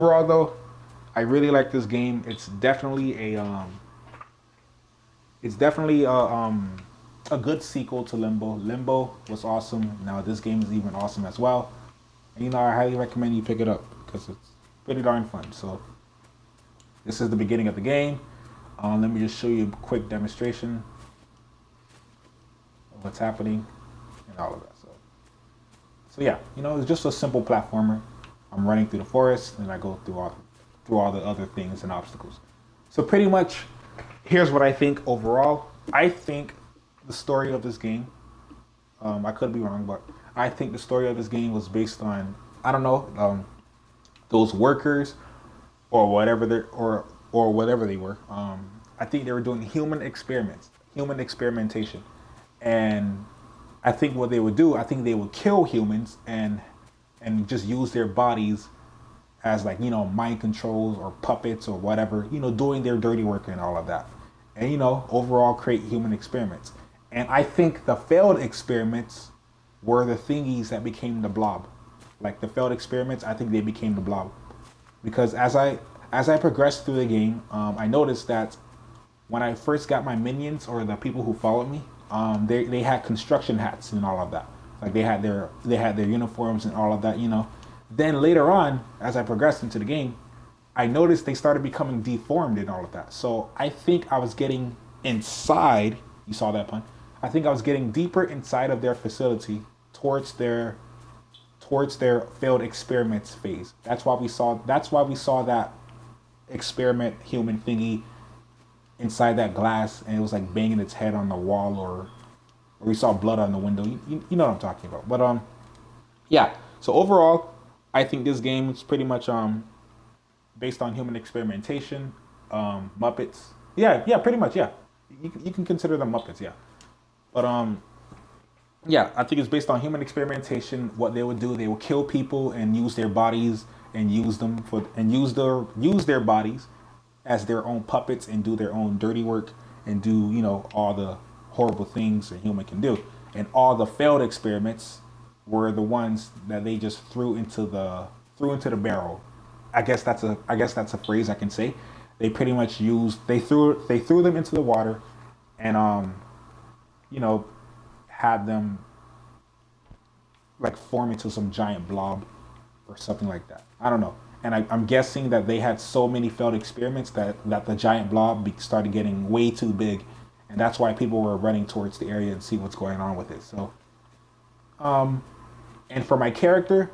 Overall, though, I really like this game. It's definitely a good sequel to Limbo. Limbo was awesome. Now this game is even awesome as well. And I highly recommend you pick it up because it's pretty darn fun. So this is the beginning of the game. Let me just show you a quick demonstration of what's happening and all of that. So yeah, it's just a simple platformer. I'm running through the forest and I go through all the other things and obstacles. So pretty much, here's what I think overall. I think the story of this game, I could be wrong, but I think the story of this game was based on, I don't know, those workers or whatever they or whatever they were. I think they were doing human experiments, human experimentation, and I think what they would do, I think they would kill humans and just use their bodies as like mind controls or puppets or whatever, doing their dirty work and all of that, and overall create human experiments. And I think the failed experiments were the thingies that became the blob. Like the failed experiments, I think they became the blob because as I progressed through the game, I noticed that when I first got my minions or the people who followed me, they had construction hats and all of that. Like they had their uniforms and all of that. Then later on, as I progressed into the game, I noticed they started becoming deformed and all of that. So I think I was getting inside. You saw that pun. I think I was getting deeper inside of their facility towards their failed experiments phase. That's why we saw that experiment human thingy inside that glass, and it was like banging its head on the wall, or we saw blood on the window. You know what I'm talking about. But yeah. So overall, I think this game is pretty much based on human experimentation, Muppets. Yeah, yeah, pretty much. Yeah, you can consider them Muppets. Yeah, but yeah, I think it's based on human experimentation. What they would do, they would kill people and use their bodies and use their bodies as their own puppets and do their own dirty work and do all the horrible things a human can do. And all the failed experiments were the ones that they just threw into the barrel. I guess that's a phrase I can say. They pretty much used they threw them into the water and you know had them like form into some giant blob or something like that. I don't know. And I'm guessing that they had so many failed experiments that the giant blob started getting way too big, and that's why people were running towards the area and see what's going on with it. So, and for my character,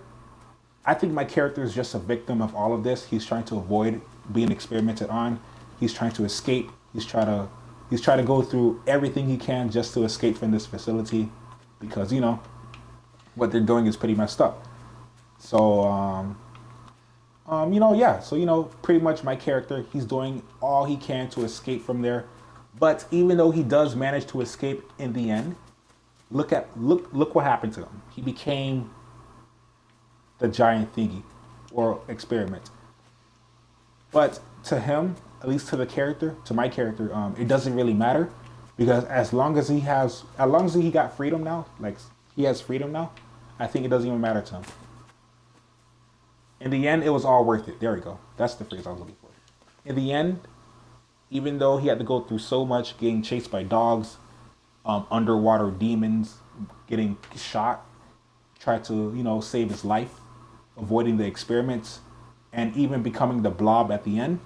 I think my character is just a victim of all of this. He's trying to avoid being experimented on. He's trying to escape. He's trying to go through everything he can just to escape from this facility because what they're doing is pretty messed up. So yeah. So pretty much my character, he's doing all he can to escape from there. But even though he does manage to escape in the end, look what happened to him. He became the giant thingy or experiment. But to him, at least to the character, to my character, it doesn't really matter because as long as he got freedom now, like he has freedom now, I think it doesn't even matter to him. In the end, it was all worth it. There we go. That's the phrase I was looking for. In the end, even though he had to go through so much, getting chased by dogs, underwater demons, getting shot, tried to save his life, avoiding the experiments, and even becoming the blob at the end.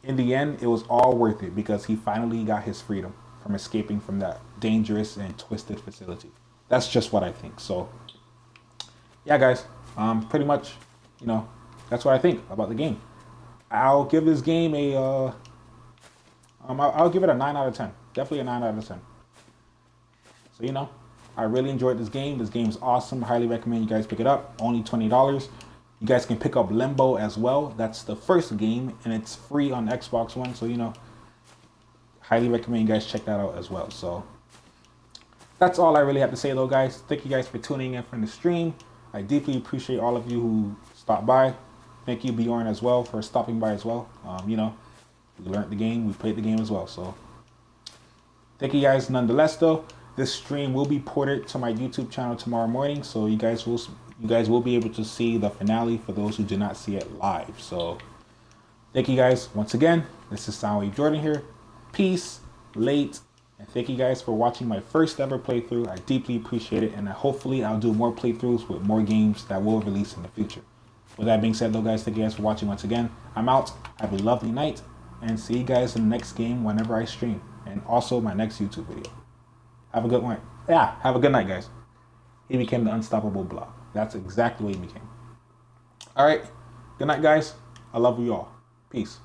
In the end, it was all worth it because he finally got his freedom from escaping from that dangerous and twisted facility. That's just what I think. So, yeah, guys, pretty much, you know, that's what I think about the game. I'll give this game I'll give it a 9 out of 10. Definitely a 9 out of 10. So I really enjoyed this game. This game's awesome. Highly recommend you guys pick it up. Only $20. You guys can pick up Limbo as well. That's the first game, and it's free on Xbox One. So highly recommend you guys check that out as well. So that's all I really have to say, though, guys. Thank you guys for tuning in from the stream. I deeply appreciate all of you who stopped by. Thank you, Bjorn, as well, for stopping by as well. We learned the game. We played the game as well. So thank you guys nonetheless, though. This stream will be ported to my YouTube channel tomorrow morning. So you guys will you guys will be able to see the finale for those who did not see it live. So thank you guys once again. This is Soundwave Jordan here. Peace, late, and thank you guys for watching my first ever playthrough. I deeply appreciate it, and hopefully I'll do more playthroughs with more games that will release in the future. With that being said though guys, thank you guys for watching once again. I'm out. Have a lovely night, and see you guys in the next game whenever I stream, and also my next YouTube video. Have a good one. Yeah, have a good night guys. He became the unstoppable blob. That's exactly what he became. All right, good night guys. I love you all. Peace.